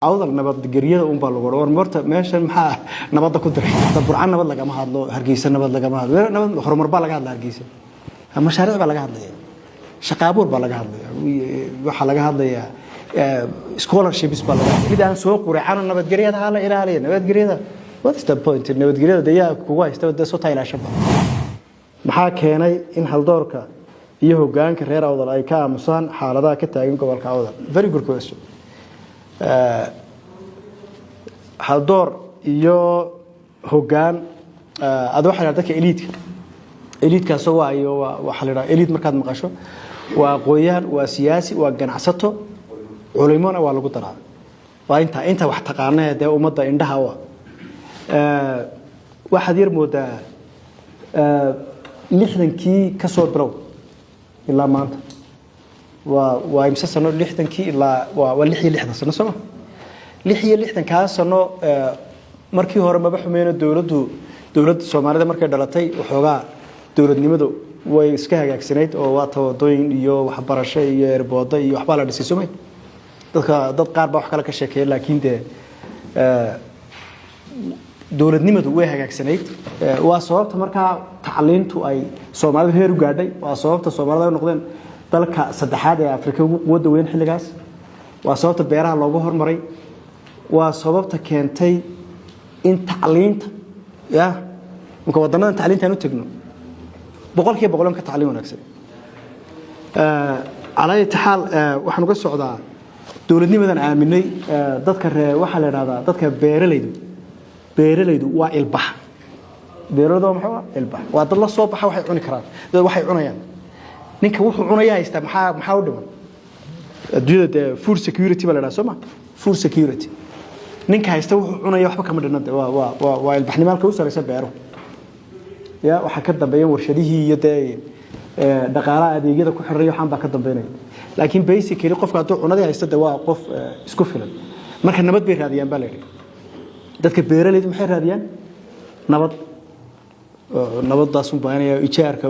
عوض نبض جريدة بالغور ورمرت ماشي محا نبض كدر طب عن نبض لقى ما هذلو هرجيس نبض لقى ما هذلو نبض خرمر بالغ هذا هرجيس مشاريع بالغ هذا شقابور بالغ هذا وحلقة هذا scholarships بالغ إذا سوق ورعان نبض جريدة هلا إلى عليه نبض جريدة what is the point نبض جريدة ده كويس ده صوت إلى شباب محا كيني إن هالدورك يهو جان كرير عوض الأيكا مصان حالة كتاعين قبل كعوض very good question hal door iyo hoggaan aad waxa la dadka elite ka soo waayo waxa la yiraahdaa elite markaad maqasho waa aqoonyahan waa siyaasi waa ganacsato culimona waa lagu daraa waa inta wax taqaanay ee ummadda indhaha waxa yar moodaa 60kii ka soo bilow ilaa maanta waa imsa sano 60kii ilaa waa 66 sano soo لحية لحدن كاسنو مركي هور ما بحمينا دولة Soomaalida markay dhalatay waxoogaa dowladnimadu way iska hagaagsaneyd oo waa tawadooyin iyo waxbarasho iyo erbooda iyo waxba la dhisay Soomaali dad qaar ba wax kala ka sheekeeyay laakiin dowladnimadu way hagaagsaneyd waa sababta marka tacliintu ay Soomaalida heer u gaadhay waa sababta Soomaalida ay noqdeen dalka saddexaad ee Afrika ugu wada weyn xilligaas waa sababta beeraha loogu hormaray waa sababta keentay in tacliinta marka wadannada tacliinta aanu tagno boqolkiiba boqol ka tacliin wanaagsan على حال waxaan uga socdaa dawladnimadan aaminay dadka waxa la yiraahdaa dadka beeralaydu waa ilbax beerado maxaa ilbax waa dad la soo baxa waxay cuni karaan dad waxay cunayaan ninka wuxuu cunaya haysta maxaa u dhiman adduunyada food security baa la yiraahdaa Soomaa food security ninka haysta wuxuu cunaya waxba kama dhinada waa ilbaxnimaalka u sareysa beero waxa ka dambeeya warshadihii iyo dhaqaalaha adeegyada ku xirreeyo waxaan ba ka dambeynay laakiin basically qofka hadduu cunada haysta waa qof isku filan marka nabad bay raadiyaan baa leeyahay dadka beeralaydu maxay raadiyaan nabadaas u baahanaya ijaarka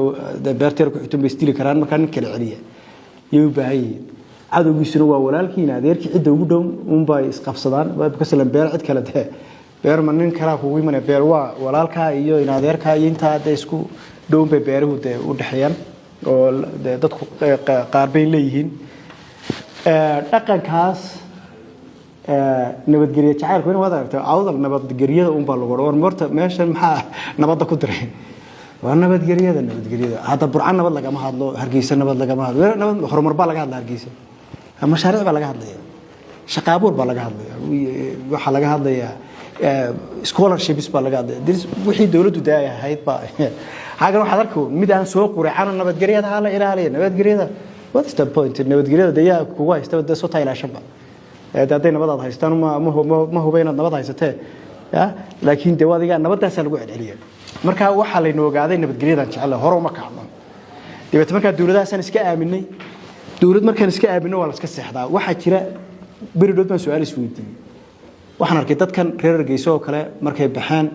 beerteer ku xigto beestili karaan marka nin kale celiya iyo u baahan yihiin cadowgiisuna waa walaalkiina adeerkii cid ugu dhow bay isqabsadaan waa ka salan beer cid kale beer man nin kala kugu imanay beer waa walaalka iyo in adeerka iyo inta isku dhow bay beeruhu u dhaxayaan oo dadku qaar bay leeyihiin dhaqankaas nabadgelyada jacaylku in wada aragto awdal nabadgelyada baa lagu warmarta meeshan maxaa nabadda ku diray waa nabadgelyada hada burcan nabad laga ma hadlo hargeysa nabad laga ma hadlo nabad horumar baa laga hadlaa hargeysa مشاريع بلغ هذا شقابور بلغ هذا وحلقة هذا scholarships بلغ هذا درس وحيد دولة داية هاي با حاجة روح حضركوا ميدان سوق وريحان نبت جريدة هلا إلى عليه نبت جريدة what is the point نبت جريدة ده كويس ده صوت إلى شباب ده دين نبض هايستان ما هو بين النبض هايسته لكن ده وادي كان نبض هسه الوعد عليه مركها وحلا إنه قاعدين نبت جريدة إن شاء الله هرو مكانه ده بتمكن دولة هسه نسكأ مني دولة مركان iska aabino wala iska seexdaa waxa jira beridood ma su'aal isweydiin waxaan arkay dadkan reer Hargeysa oo kale markay baxaan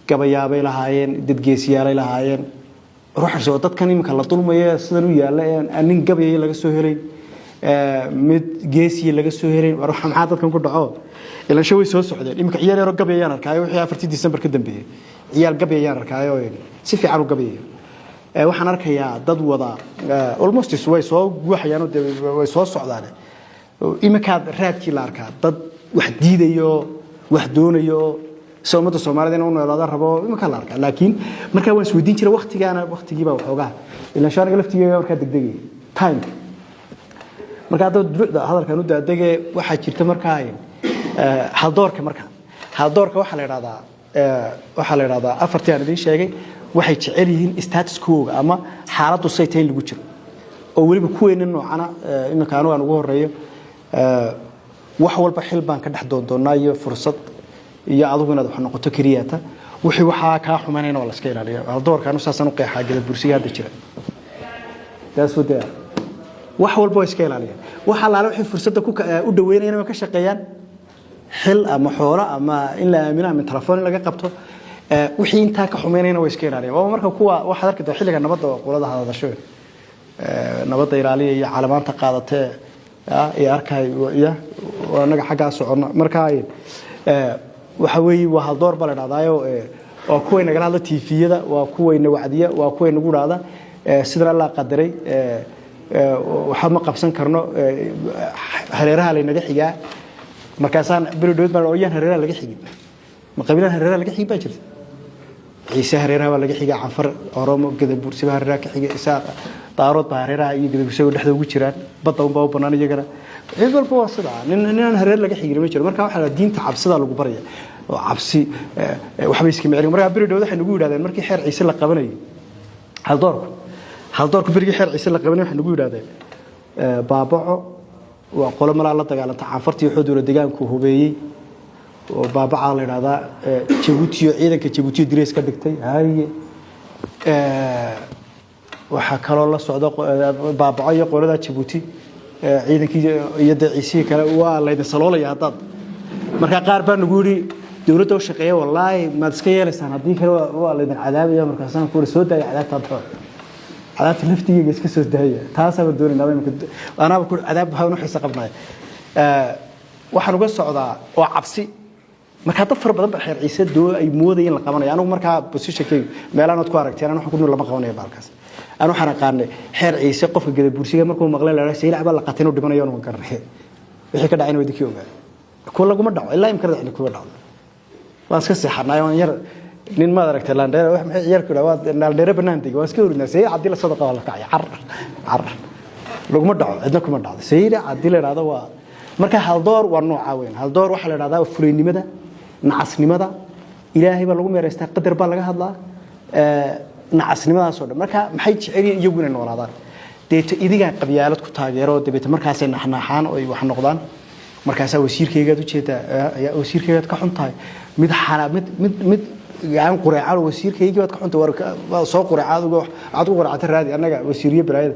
gabayaabay lahaayeen dad geesiyaalay lahaayeen ruuxaasoo dadkan imka la dulmayo sidan u yaala nin gabayay laga soo helay mid geesiye laga soo helay waxa maxaa dadkan ku dhaco ila shay way soo socdeen imka ciyaar yar gabayayaan arkay wixii 4 December ka dambeeyay ciyaar gabayayaan arkay oo si fiican u gabayay waxaan arkayaa dad wada almost way soo guuxayaan oo way soo socdaan imika raadkii la arkaa dad wax diidayo wax doonayo Soomaalida Soomaalida inuu noolaada rabo imika la arkaa laakiin marka waan isweydiin jiray waqtigiiba waxoogaa ila shaaniga laftigeeda marka degdegay time marka hadalkan u daadagay waxa jirta marka haldoorka waxa la yiraahdaa afartii aan idin sheegay waxay jecel yihiin status quo ama xaaladdu sayteen lagu jiro oo waliba kuweena noocana imika aan ugu horeeyo wax walba xil baan ka dhex doondoonaayo fursad iyo adigu inaad wax noqoto kariyaata wixii waxa ka xumaanayna wala iska ilaaliyo doorkan u saasan u qeexaa gala bursiga hadda jira taas wada wax walba iska ilaaliyo waxa la wixii fursadda ku u dhaweynayna ka shaqeeyaan xil ama xoolo ama in la aamino ama telefoon laga qabto wixii inta ka xumeynayna way iska ilaaliyaan waa marka kuwa waxa arkay xilliga nabadda qolada hadasho nabadda ilaaliya iyo calaamanta qaadatay يا أركاي يا وأنا حاجة صعنا مركاي وحوي وهالدور بلد هذايو وكوي نقول هذا تيفية ده وكوي نوعدية وكوي نقول هذا سيدنا الله قدري وحما قبسن كرنو هريرها لنا حجة مركزان بلدود مالويان هريرها لقى حجة مقابلها هريرها لقى حجة باجر عيسى هريرها ولا حجة عنفر أرامو كذا بورسي هريرها كحجة إساق طارود هريرها يقدر بيسوي لحد وجيران بطل باو بناني جرا إذا البواصل لأن هريرها لقى حجة ما يجرا مركز واحد الدين تعبسد على الجبرية وعبسي وحبيس كم يعني مركز بلدود إحنا نقول هذا مركز حر عيسى لقبني هل دورك برجع حر عيسى لقبني إحنا نقول هذا بابعه وقول ما الله تعالى تعافرتي حدود الدجان كهوبي وبابع على هذا جبوتي عيدا كجبوتي دريس كدكتي هاي وحكى الله السعودة بابع يقول هذا جبوتي عيدا كي يد عيسى كلا والله إذا صلوا يا طب مركا قاربا نقولي دولته وشقية والله ما تسكيه لسان هذيك والله إذا عذاب يا مركا سان كور سود عذاب طبعا عذاب لفتي جس كسود هي تاسع بدون النبي ممكن أنا بقول عذاب هاي نحس قبنا waxaan uga socdaa oo cabsi marka dad far badan baa ciise doo ay moodayeen la qabanayo anigu marka positionkay meelaan aad ku aragteen anigu waxaan ku lama qabanayo baalkaas anigu waxaan aqaanay xeer ciise qofka gada bursiga markuu maqlay la raasay ilaa la qatino dhibanayo oo garanay wixii ka dhacay wadikii ogaa ku laguma dhaco ilaa imka dhacay ku dhaco waan iska seexanay oo yar nin ma aragtay laandheer wax maxay yar ku dhawaad laandheer banaantiga waan iska urinaa say hadii la sadaqa wala kacay car laguma dhaco cidna kuma dhacdo sayida hadii la yiraahdo waa marka hal door waa nooca weyn hal door waxa la yiraahdaa fulinimada nacasnimada ilaahay baa lagu meereystaa qadar baa laga hadlaa nacasnimadaas oo dhan marka maxay jeceliin iyaguna noolaadaan deeto idiga qabyaalad ku taageero deeto markaas ay naxnaxaan oo wax noqdaan markaas wasiirkayga u jeeda wasiirkayga ka xuntahay mid xaraam mid gaan quraacad wasiirkayga ka xunta war soo quraacad aad u quraacad raadi anaga wasiiriye baraayada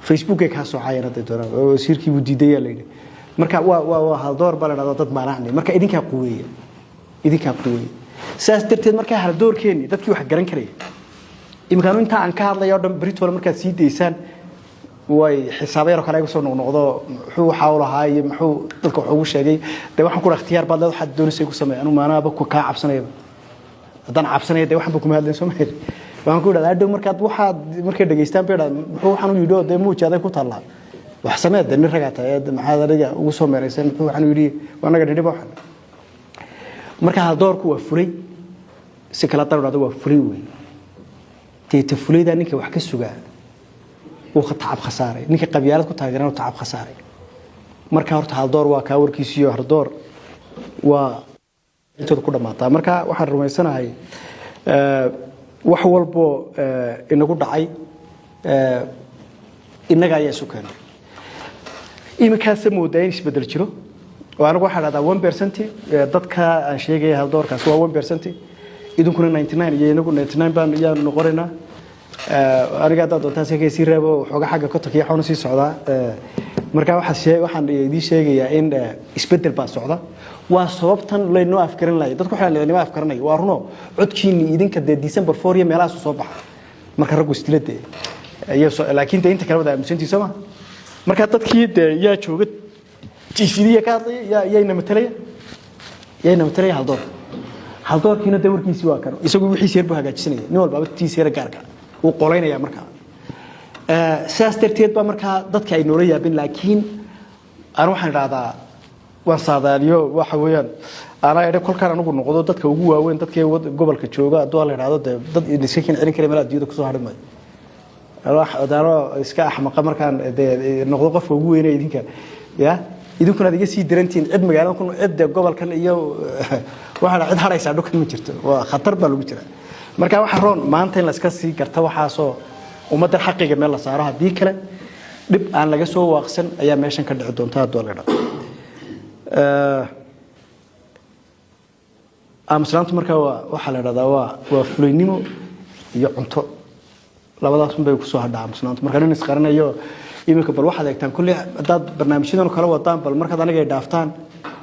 Facebook ka soo caayirada doona wasiirkii uu diiday leeyahay marka waa hal door balad dad maaraacnay marka idinka quweey saas darteed marka hal doorkeeni dadkii wax garan karay imkaanu inta aan ka hadlayo dhan Britol marka sii deeysan way xisaabayro kale soo noqdo wuxuu xawlahay muxuu dadka wax ugu sheegay waxaan ku ikhtiyaar baad leedahay xad doonisay ku sameeyay anu maanaaba ku ka cabsanayo hadan cabsanayo waxaan ku mahadleen Soomaaliya waxaan ku dhadaa markay dhageystaan beedha muxuu waxaan u yidho muujaday ku talaa wax sameeyay nin ragata maxaa adiga ugu soo meeraysan muxuu waxaan yiri wanaga dhidhiba waxan marka hal doorku waa furay si kala tarado waa furay weey teeta fulayda ninka wax ka sugaa oo taab khasaaray ninka qabyaalad ku taageerana taab khasaaray marka horta hal door waa ka warkiisiyo hal door waa inta ku dhamaata marka waxaan rumaysanahay wax walbo inagu dhacay inaga ayaa isu keenay imikaas moodayn isbedel jiro oo anigu waxa raada 1% dadka aan sheegay hal doorkaas waa 1% idinkuna 99 iyo inagu 99 baan iyaan noqoreena aniga dad doontaas ay si reebo xoga xagga ka takiyo xawna si socda marka waxaan idin sheegayaa in isbedel baa socda waa sababtan leeyno afkarin lahayd dadku waxaan leeyahay afkarinay waa runo codkiini idinka December 4 iyo meelaha soo baxa marka rag istilade laakiin inta kale wada aaminsantii Soomaa marka dadkii yaa jooga tiifidiya ka yayna matalaya hal doorkiina warkiisi waa kan isagu wixii seerbu hagaajisanaya nin walba tiiseera gaarka uu qoleynaya marka saas darteed ba marka dadka ay noola yaabin laakiin aan waxaan raada waan saadaaliyo waxa weeyaan ana ay kolkaan anigu noqdo dadka ugu waaweyn dadka gobolka jooga adoo la yiraahdo dad iska celin kare meel adduunka ku soo harimay daaro iska axmaqa markaan noqdo qofka ugu weyn idinka ya idinkuna adiga sii dirantiin cid magaalada ku cid gobolkan iyo waxa cid haraysa dhukan ma jirto waa khatar baa lagu jira marka waxa roon maanta in la iska sii garta waxa soo umada xaqiiqa meel la saaro hadii kale dib aan laga soo waaqsan ayaa meeshan ka dhici doonta doolada amslaanta marka waxa la yiraahdaa waa fulinimo iyo cunto labadaas bay ku soo hadhaa amslaanta marka nin isqaranayo iminka bal waxaad eegtaan kulli dad barnaamijyadan kala wadaan bal markaad aniga dhaaftaan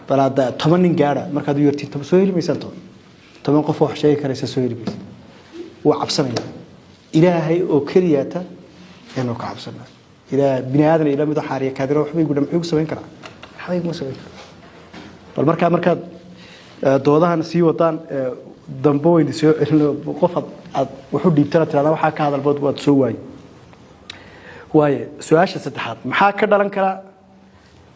bal hada 10 nin gaara markaad u yartiin toban soo helmaysan 10 qof wax sheegi karaysa soo helmaysan waa cabsanaya ilaahay oo kaliyaata inuu ka cabsanayo إذا بني آدم إلى مدة حارية كادرة وحبي يقول محيوك سوين كرا حبي ما سوين فالمركب دوضها نسي وطن دمبوي دسوا إنه قفط وحدي ترى وحاك هذا البود وتسوي واي سؤال ستحات محاك دلنا كرا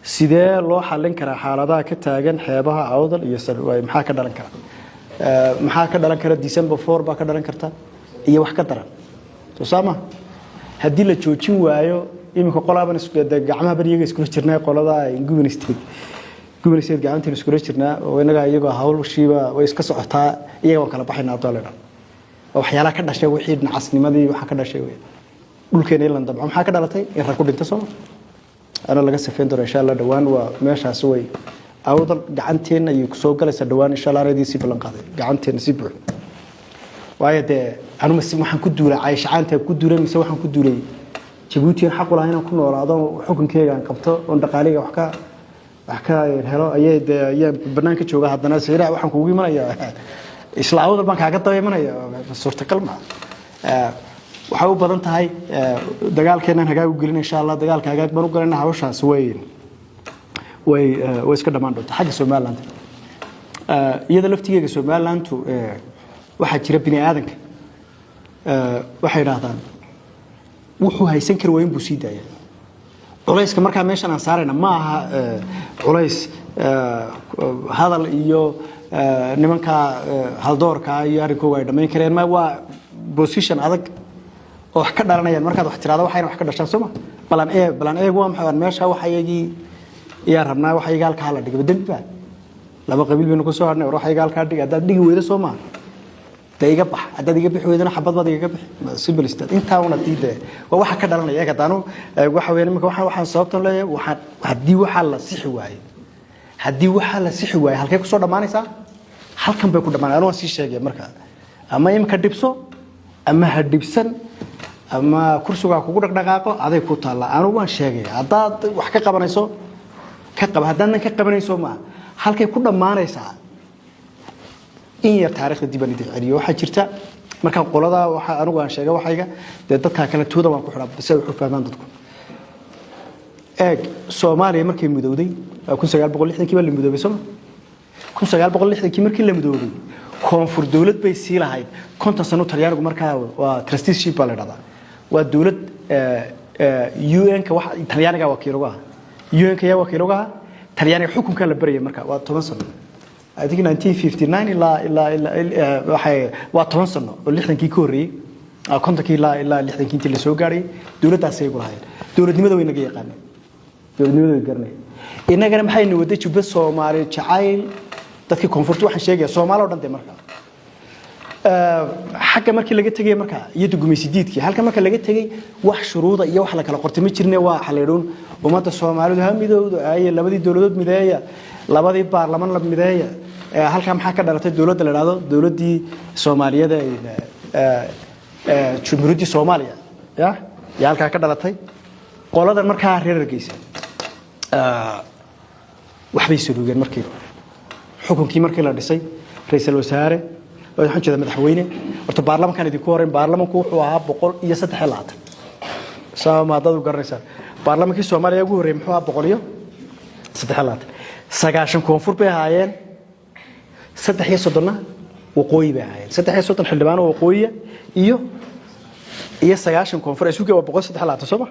سيدة الله حلين كرا حالة كتاجن حيابها عوضل يسر واي محاك دلنا كرا محاك دلنا كرا ديسمبر 4 باك دلنا كرتا إيه وحكة ترى تسامح هدي اللي تشوفين وايو إيمك قلابا نسكت جامعة بريء سكول شرنا قلادا إنجوين استيد جوين استيد جامعة نسكول شرنا وينجا يجوا هاول وشيبا ويسكس عطاء يجوا كلا بحنا طالنا وحيالا كذا شيء وحيد نعسني ما دي وحكذا شيء ممكن إلا طبعا حكذا لطي يركض انتصار أنا لقى سفينة إن شاء الله دوان وماشي أسوي أوضل جعنتين يكسوق على سدوان إن شاء الله ردي سيف لنقاضي جعنتين سيبه وايد أنا مسمى حنكدورة عايش عنته كدورة مسوي حنكدورة جبوتي حق ولا هنا كنا ولا هذا حكم كذا عن قبته وندقالي وحكا الهلا أيه برنامج شو هذا الناس هنا وحنكوجي من أيه إسلا أوضل بانك عقد طيب من أيه صورة كلمة وحاول بدن تهاي دجال كنا هجاي وقولين إن شاء الله دجال كهجاي بنقول إنه هوشها سوين ويسكت دمان دوت حاجة سومال لانت يدا لفتي سومال لانتو واحد يربيني آذنك واحد راضان وحو هيسن كروين بوسيدة يعني علايس كمركا ماشان صارنا معها علايس هذا اليو نمكا هالدور كا ياركو وايد ما يكرين ما هو بوسيشن هذاك وحكى دارنا يعني مركز واحتراضه وحين وحكى دشان سما بلان إيه هو محور ماشى وحيجي ياربنا وحيجي قال كهلا دقيقة بدن بعد لما قبيل بينكم سوارنا وروح يجي قال كهلا دقيقة ويدا سما دقيقة بح دقيقة بحويدنا حبض دقيقة بح سيمبل استاد أنت هون تيجي وحكى دارنا يا كتانو وحوي لما واحد صابتنا له واحد هدي وحلا سحواي هدي وحلا سحواي هل كيف صار دماني سا هل كم بيكون دماني أنا وسيش شيء مركز أما يوم كدبسو أما هدبسن أما كرسوغا كوغو دغدغاقو aday ku taala aanu waan sheegay hadaad wax ka qabanayso ka qab hadaan ka qabanayso ma halkay ku dhamaanaysa in yar taariikhda dibani celiyo waxa jirta marka qolada waxa aanu waan sheegay waxayga dadka kala tooda waan ku xiraa si wax u fahmaan dadku eeg Soomaaliya markay mudowday 1960 baa la mudoobay soo 1960 markii la mudoobay koonfur dawlad bay sii lahayd konton sano Talyaanigu markaa waa trusteeship baa la dhahdaa waa dawlad UN ka wax Talyaaniga wakiilooga UN ka yaa wakiilooga Talyaaniga xukunka la barayay markaa waa 10 sano I think 1959 ilaa waxay waa 10 sano oo 60kii ka horeeyay kontonkii ilaa 60kii intii la soo gaaray dawladdaas ay gulahayd dawladnimada way naga yaqaaneen dawladnimada way garanay inagana maxay waday jubba Soomaali jacayl dadkii koonfurta waxaan sheegay Soomaaliya oo dhan markaa xagga markii laga tagay markaa iyadu gumaysidiidkii halka marka laga tagay wax shuruuda iyo wax la kala qortay ma jirnay waa xaleeroon umada Soomaalidu ha midowdo ay labadii dawladood mideeya labadii baarlamaan la mideeya halka maxaa ka dhalatay dawladda la yiraahdo dawladii Soomaaliyeed Jumhuuriyadda Soomaaliya ya halka ka dhalatay qoladan markaa reer Hargeysa waxbay soo markii xukunkii markii la dhisay ra'iisul wasaare waxaan jeedaa madaxweyne horta baarlamaankan idinku horeen baarlamaanku wuxuu ahaa 103 saamaadadu garanaysa baarlamaankii Soomaaliya ugu horeeyay muxuu ahaa 103 sagaashan koonfur bay ahaayeen 330 waqooyi bay ahaayeen 330 xildhibaan oo waqooyi iyo sagaashan koonfur ay suuqay 103 soo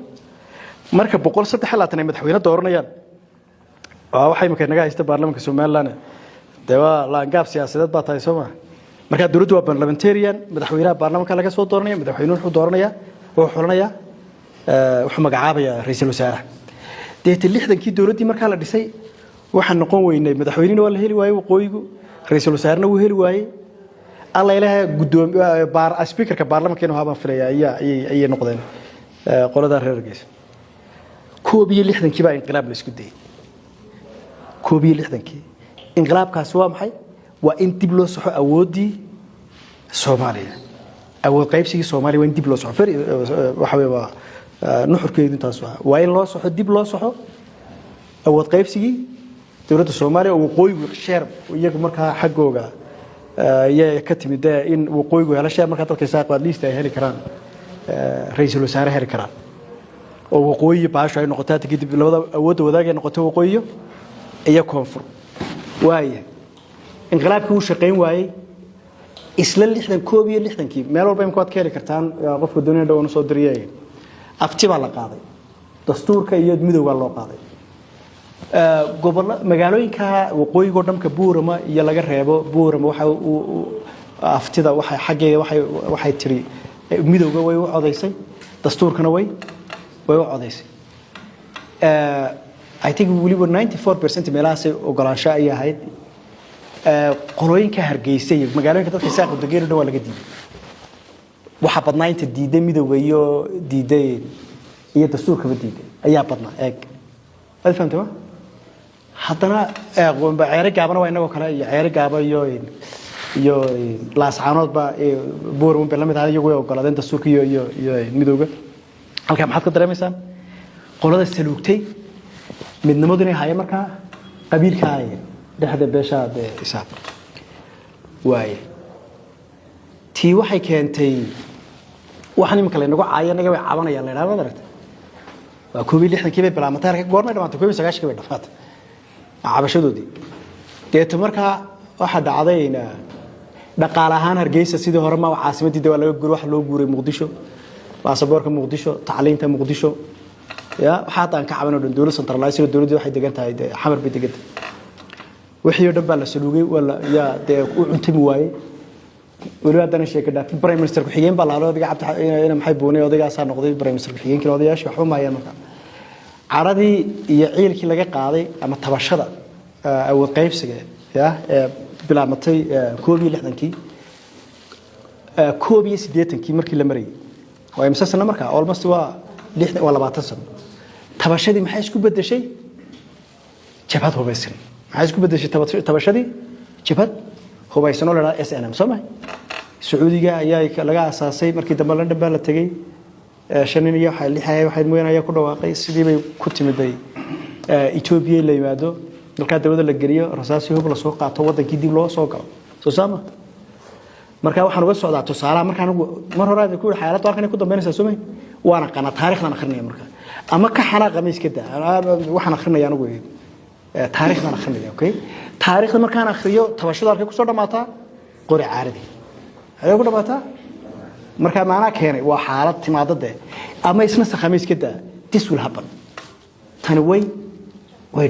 marka 103 ay madaxweyne dooranayaan waxay markay naga haysta baarlamaanka Soomaaliland dewa la gaab siyaasadeed baa tahay Soomaa marka dawladdu waa parliamentarian madaxweynaha baarlamaanka laga soo dooranaya madaxweynuhu wuxuu dooranaya wuxuu magacaabaya ra'iisul wasaaraha deeta 60kii dawladdii marka la dhisay waxaan noqon weynay madaxweynuhu waa la heli waayay waqooyigu ra'iisul wasaarna wuu heli waayay alla ilaahay gudoomiye speakerka baarlamaankeena waxaan filayaa ay noqdeen qolada reer Hargeysa 61kii baa inqilaab la isku dayay 61kii inqilaabkaas waa maxay waa in dib loo saxo awoodii Soomaaliya awood qaybsigii Soomaaliya waa in dib loo saxo waxa weeye nuxurkeedu intaas waa in loo saxo dib loo saxo awood qaybsigii dawladda Soomaaliya oo waqooyigu sheer iyagu markaa xaqooga ay ka timid in waqooyigu hela sheer markaa dadka saaqad liista ay heli karaan ra'iisul wasaare heli karaan oo waqooyi baasho ay noqotaa kadib labada awood wadaag ay noqoto waqooyi iyo koonfur waaye inqilaabkii uu shaqeyn waayay isla 61 meel walba in kood ka heli kartaan qofka doonaya dhaw soo diriyay afti baa la qaaday dastuurka iyo midowga loo qaaday gobol magaalooyinka waqooyiga dhamka Buurama iyo laga reebo Buurama waxa aftida waxa xageeda waxay tiri midowga way u codeysay dastuurkana way u codeysay I think we were 94% meelahaas ogolaansho ay ahayd qolooyinka Hargeysa iyo magaalooyinka dadka saaqo dageer dhaw laga diiday waxa badnaynta diiday midowga iyo diiday iyo dastuurka diiday ayaa badnaa eeg wad fahamtay haddana qoomba ceeri gaabana waa inagoo kale iyo ceeri gaaba iyo laascaanood ba Buurama bay la mid ahay iyagu way ogoladeen dastuurka iyo midowga halka maxaad ka dareemaysaa qolada saluugtay midnimadu inay hayeen marka qabiilka ay dhaxda beeshaada isaaq waaye tii waxay keentay waxaan imka la inagu caayay anaga way caabanayaan la yiraahdo daragta waa 60 bay bilaamataar ka goorma dhamaatay 9 bay dhafaatay cabashadoodii deeto marka waxa dhacdayna dhaqaale ahaan Hargeysa sidii hore ma caasimadii waa laga guuray wax loo guuray Muqdisho baasaboorka Muqdisho tacliinta Muqdisho ya waxa taan ka cabanoo dowladda centralized dowladda waxay degan tahay xamar bay degan wixii oo dhan baa la saluugay wala ya de u cuntimi waayay waliba hadana sheekada prime minister ku xigeen baa la odayga cabdi maxay boonay odaygaas noqday prime minister ku xigeenkii odayaasha waxba ma ayaan marka caradii iyo ciilkii laga qaaday ama tabashada awood qaybsiga ya bilaamatay 61kii 80kii markii la maray waa imsa sano marka almost waa 20 sano tabashadii maxay isku bedeshay jabhad hubaysan maxay isku bedeshay tabashadii jabhad hubaysan oo la SNM Soomaali Sacuudiga ayaa laga asaasay markii dambe London baa la tagay shaniniyo waxay mooyaan ku dhawaaqay sidii bay ku timiday Ethiopia la yimaado dalka dawladda la gariyo rasaasi hub la soo qaato wadankii dib loo soo galo soo saama marka waxaan uga socdaa tusaale markaan mar hore ku xaalad halkan ku dambeynaysa Soomaali waana qana taariikhdan akhrinaya marka ama ka xanaaq qamiiska daa waxaan akhrinaya anigu taariikhdan akhrinaya okay taariikhda markaan akhriyo tabashada halkay ku soo dhamaataa qori caaridi ayay ku dhamaataa marka maana keenay waa xaalad timaadada ama isna khamiiska daa this will happen tani way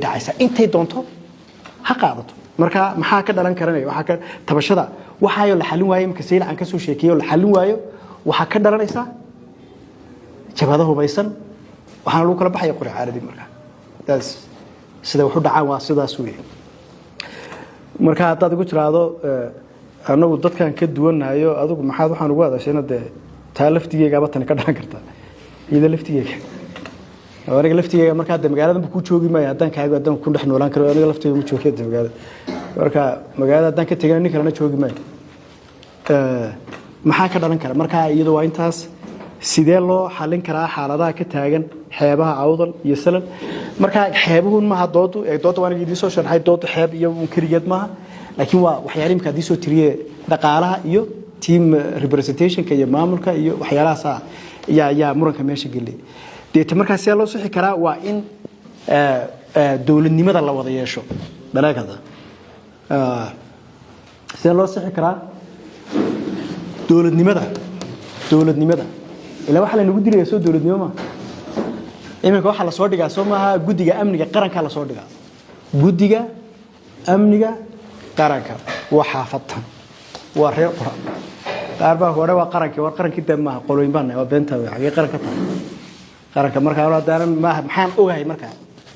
dhacaysaa intay doonto ha qaadato marka maxaa ka dhalan karanay waxa ka tabashada waxaayo la xalin waayo marka sayl aan ka soo sheekiyo la xalin waayo waxa ka dhalanaysa jabhada hubaysan waxaan lagu kala baxay qori caaridi marka taas sida wuxuu dhacaa waa sidaas weey marka hadaad ugu tiraado anagu dadkan ka duwanayo adigu maxaad waxaan ugu hadashayna de taa laftigeega tan ka dhalan kartaa iyada laftigeega aniga laftigeega marka de magaalada ku joogi maayo hadan kaaga hadan ku dhex noolaan karo aniga laftigeega ma joogay magaalada marka magaalada hadan ka tagay nin kalena joogi maayo maxaa ka dhalan kara marka iyadu waa intaas sidee loo xalin karaa xaaladaha ka taagan xeebaha awdal iyo salan marka xeebuhu ma doodu waan idin soo sharxay doodu xeeb iyo kaligeed ma laakiin waa waxyaalo imka hadii soo tiriyay dhaqaalaha iyo team representationka iyo maamulka iyo waxyaalahaas yaa muranka meesha galay deeta markaas loo sixi karaa waa in dawladnimada la wada yeesho dalaagada sidee loo sixi karaa dawladnimada ilaa waxa la nagu diray soo dawladnimo ma iminka waxa la soo dhigaa Soomaha gudiga amniga qaranka la soo dhigaa gudiga amniga qaranka waxa fatan waa reer qaarba hore waa qarankii damaha qoloyn baan waa beenta waxay qaranka marka hore daaran ma maxaan ogahay marka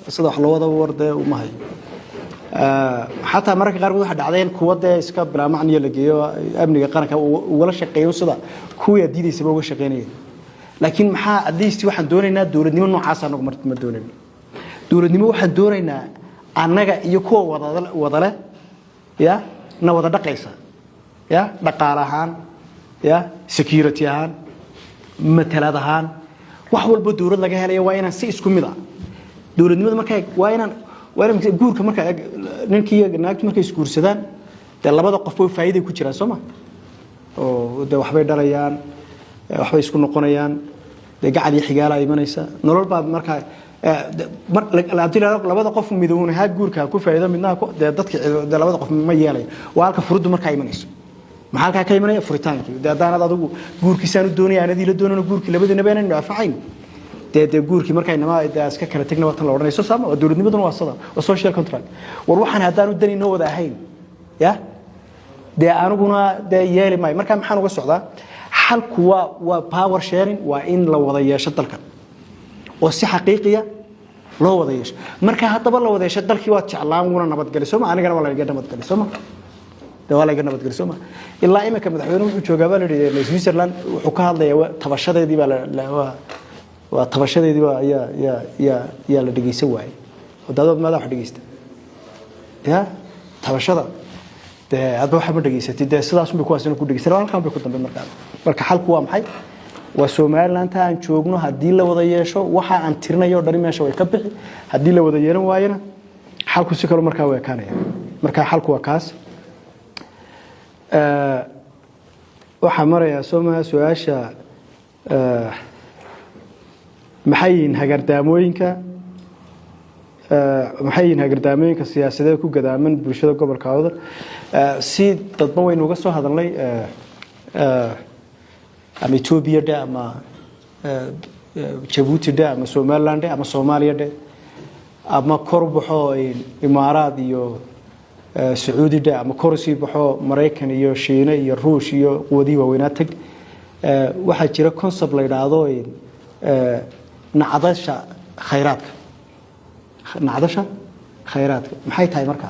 sida wax loo wada warday uma hayo حتى مركز غير واحد عادين كوده إسكاب بلا معني لقيه أمني قارن ولا شقيه وصدا كويا ديدي سبوا شقينيه لكن محا أديس واحد دورنا دورني منو حاسة نقول مرت مدورنا دورني واحد دورنا أنا يكوا وضله يا نوضع دقيسة يا دقارهان يا سكيورتيهان مثلهان وحول بدور لقى هلا وين سيسكم مذا دورني مذا مركز وين جورك مركز ننكي ناقد مركز كورسدان ده لبضة قفوا فايدة كتير سما وده وحبي دليان وحبي يسكنوا قنيان قاعد يحقال إيمانيسا نرول بعد مركا لابتلا لبض قف مدون هاد جورك كوفة إذا منها دتك لبض قف ميالي وهالك فرد مركا إيمانيسا محلك كإيمانية فريتانك ده أنا ضدو جورك سانو الدنيا أنا دي للدنيا جورك لبدنا بينا نفعين ده جورك مركا إنما ده أسكت كرتكنا وطن لورنا يسوع سام ودورني بدون واسطة وسوشيال كونتراكت وروح أنا هدانو الدنيا نو ده حين يا ده أنا قلنا ده يالي ماي مركا محنو قصة حلك وباور شيرين وإن لو وضيع شتلك وسي حقيقية لو وضيعش مركا هطبر لو وضيع شتلك واتشعلام ونا نبض جلسوما أنا قلنا ولا يجي نبض جلسوما ده ولا يجي نبض جلسوما إلا إما كمدحونه وشو قبل سويسرلاند وحكاها الله تبشر دي بلا وتبشر دي بقى يا لدقي سواي وده ماذا حد يجيست يا تبشر ده هذا واحد من دقيقة ده سلاس بيكون أصلا كل دقيقة سلام كم بيكون تنبه مركب حلقة وام حي وسومالان تا أن شوقنا هدي له وضيعشوا وحى أن ترنا يودري ما شوي كبر هدي له وضيعنا واينا حلقة سكر مركب وكانية مركب حلقة وكاس وحمر يا سوما سواشا محيين هجرداموينك محيين هجرداموينك السياسة كو قدامن برشة قبل كاودر سيد تطبوين وقصوا هذا اللي أما إثيوبيا ده أما جيبوتي ده أما سومالان ده أما صوماليا ده أما كورب بحو إمارات يو سعودي ده أما كورسي بحو مريكان يو شينا يو روش يو قودي وويناتك واحد جرا كونسبت ليرادو نعدش خيراتك نعدش خيراتك محيط هاي مركز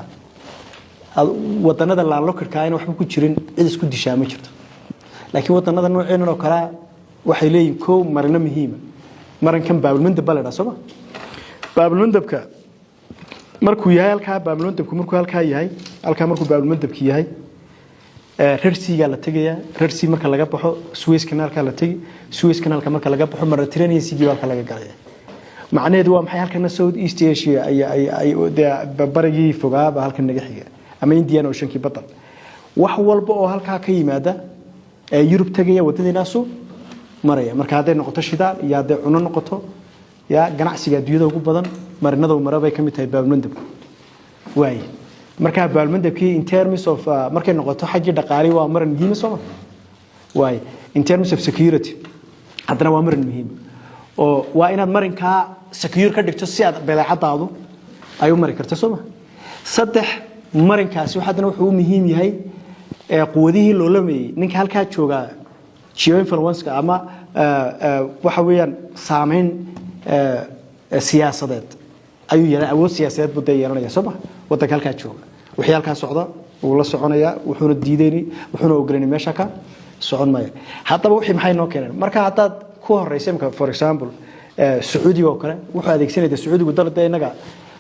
وطننا اللي لوكر كائن وحنا كجرين إذا سكود دشامة جرت لكن وطننا نوعين وكلا وحيلين كو مرنا مهمة مرن كم باب المندب بلد أصلا باب المندب كا مركو يهاي الكا باب المندب كمركو هالكا يهاي الكا مركو باب المندب كي يهاي ررسي قال تجيا ررسي مركا لقى بحو سويس كنال كلا تجي سويس كنال كمركا لقى بحو مرة تراني سيجي والكا لقى قرية معناه دوام حيال كنا سود إيست إيشيا أي ده برجي فوقها بهالك النجاحية أما إنديان وشنكي بطل وحول بقى هالكا كي ماذا يوروب تجيا وتدي ناسو مريا مركا هذا نقطة شدال يا ده عنا نقطة يا جناح سجاد يده وجود بدن مرنا ذو مرة بيكمل تاي باب المندب واي مركا باب المندب كي in terms of مركا نقطة حاجة دقاري وأمر مهم سوا واي in terms of security هذا أمر مهم وإن المرن كا secure كدك تسياد بلا حتى هذا أيوم مرن كرتسوما صدق مرن كاسي وحدنا وحوم مهم يهاي قوته اللولمي نك هالكات شوجا شيء influence كأما وحويان سامين سياسات أيو يعني أول سياسات بدأ يرانا يسمع وتكال كاتشوجا وحيال كاسعدا والله سعونيا وحنا الديديني وحنا أجرني مشاكا سعون مايا حتى بوحي محي نوكينا مركا حتى كوه الرئيسين for example سعودي وكله وحنا هذيك سنة السعودي قدر ده نجا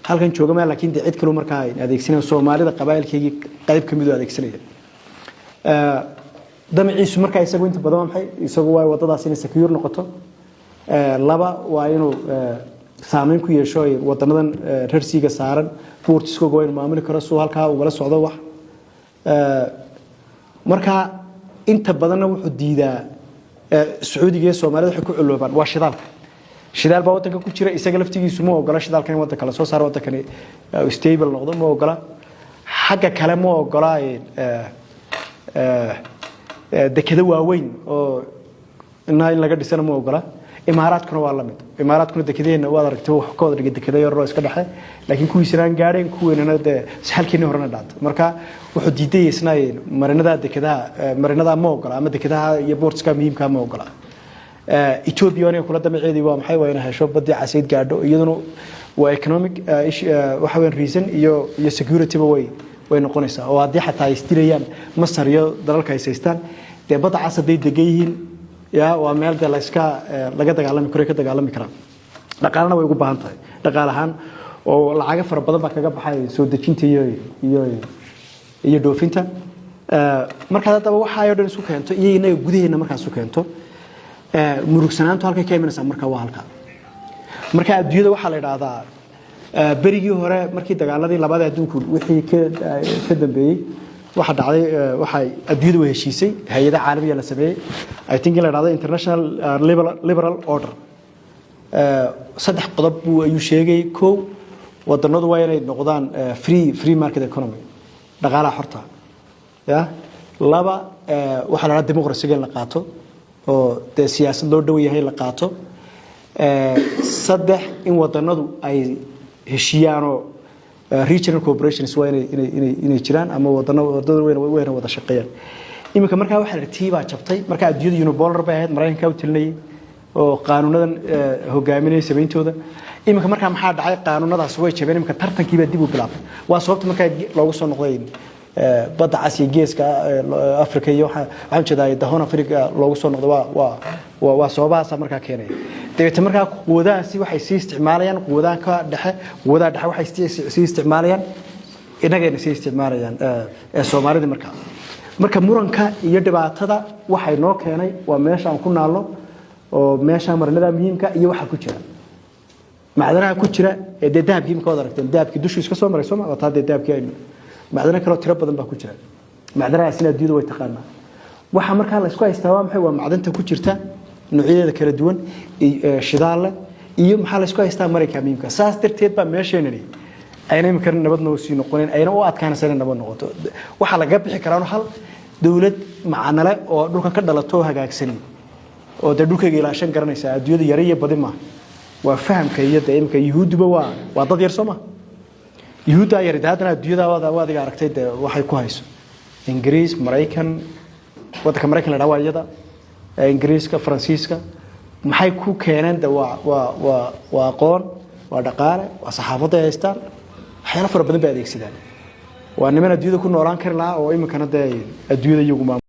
هل كان شوجا ما لكن عيد كلو مركا هذيك سنة الصومالي قبائل كي قريب كميدو هذيك سنة دم عيسو مركا يسوي أنت بدون محي يسوي وطدا سنة سكيور نقطة لبا وإنه سامين كوي شوي وطننا ررسي كسارن بورتسكو قوين معامل كرسو هالكا ولا صعدا وح مركا أنت بدنا وحديدا سعودي جي سومالي حكوا علوبان وشدال شدال باوتك كوتشرا إسقال فتيجي سمو وقلا شدال كان وقتك على صار وقتك كان stable نقدم وقلا حاجة كلامه وقلا ده كده وين أو إنها لقد سنة مو وقلا إمارات كانوا والله إمارات كانوا دكتين وادر تو حكوا درجة دكتين الرئيس كده حي لكن كوي سنان قارين كوي إننا ده سهل كني هرنا دات مركا وحديدي سناين مرنا ده دكتها مرنا ده مو وقلا أما دكتها يبورس كميم كم وقلا إثيوبيا كلها دم عادي وام حي وينها شو بدي عسيد قاعدوا يدنو وإيكونوميك إيش وحوين ريزن يو security بوي وينقونيسا وهذه حتى يستريان مصر يو دلالك يسيستان ده بضع عصد دقيقين يا ومال ده لسكا لقد على كوريا كده على مكران لقالنا ويقول بهانتاي لقالهان والعاقة فربضة بقى بحاي سودتشينتي يو دوفينتا مركز هذا هو حياة دون سكانته يجينا يجوده هنا مركز سكانته مروكسنان توالك كيمن سام مركز وهالك مركز الدنيا ده حالة هذا بريجي هراء مركز دجالة دي لبعض يدون كل وحي كده بي waxa dhacday waxay adduunyadu way heshiisay hay'ada caalamiga la sameeyay I think la dhacday international liberal order saddex qodob buu ayuu sheegay koow wadanadu waa inay noqdaan free market economy dhaqaalaha xorta ya laba waxa la dimuqraasiga la qaato oo siyaasad loo dhow yahay la qaato saddex in wadanadu ay heshiiyaan oo regional corporations waa inay jiraan ama wadada weyn wada shaqeeyaan iminka markaa waxa la tiibaa jabtay markaa adduunyada unipolar bay ahayd Mareykanka u tilinay oo qaanuunadan hogaaminay sameeyntooda iminka markaa maxaa dhacay qaanuunadaas way jabeen iminka tartankiiba dib u bilaabay waa sababta markaa loogu soo noqday badda Aasiya geeska Afrika iyo waxaan jeedaa Dahon Afrika loogu soo noqdo waa sababahaas markaa keenay deegaanka markaa quwadaasi waxay si isticmaalayaan quwadaanka dhexe waxay si isticmaalayaan inagayna si isticmaalayaan Soomaalida marka muranka iyo dhibaatada waxay noo keenay waa meesha aan ku naalno oo meesha marnada muhiimka iyo waxa ku jira macdanaha ku jira ee dahabkii ka wada aragteen dahabkii dushiisa ka soo maray Soomaaliya taa dahabkii ay macdana kale tiro badan baa ku jira macdanaha sina adduunyada way taqaanaa waxa markaa la isku haystaa waa maxay waa macdanta ku jirta noocyada kala duwan shidaal iyo maxaa la isku haystaa Mareykanka muhiimka saas darteed baa meesheenani ayna imika nabad noo sii noqoneen ayna u adkaanaysan nabad noqoto waxa laga bixi karaa hal dawlad macanale oo dhulka ka dhalato hagaagsan oo dhulkayga ilaashan garanaysa adduunyada yar iyo badi ma waa fahamka iyo imika yahuudba waa dad yar Soomaa yahuuda yar hadana adduunyada waadiga aragtay waxay ku hayso Ingiriis Mareykan waddanka Mareykan la dhawaayada Ingiriiska Faransiiska maxay ku keeneen waa aqoon waa dhaqaale waa saxaafada haystaan waxyaalo fara badan bay adeegsadaan waa niman adduunyada ku noolaan karnaa oo imikana adduunyada iyagu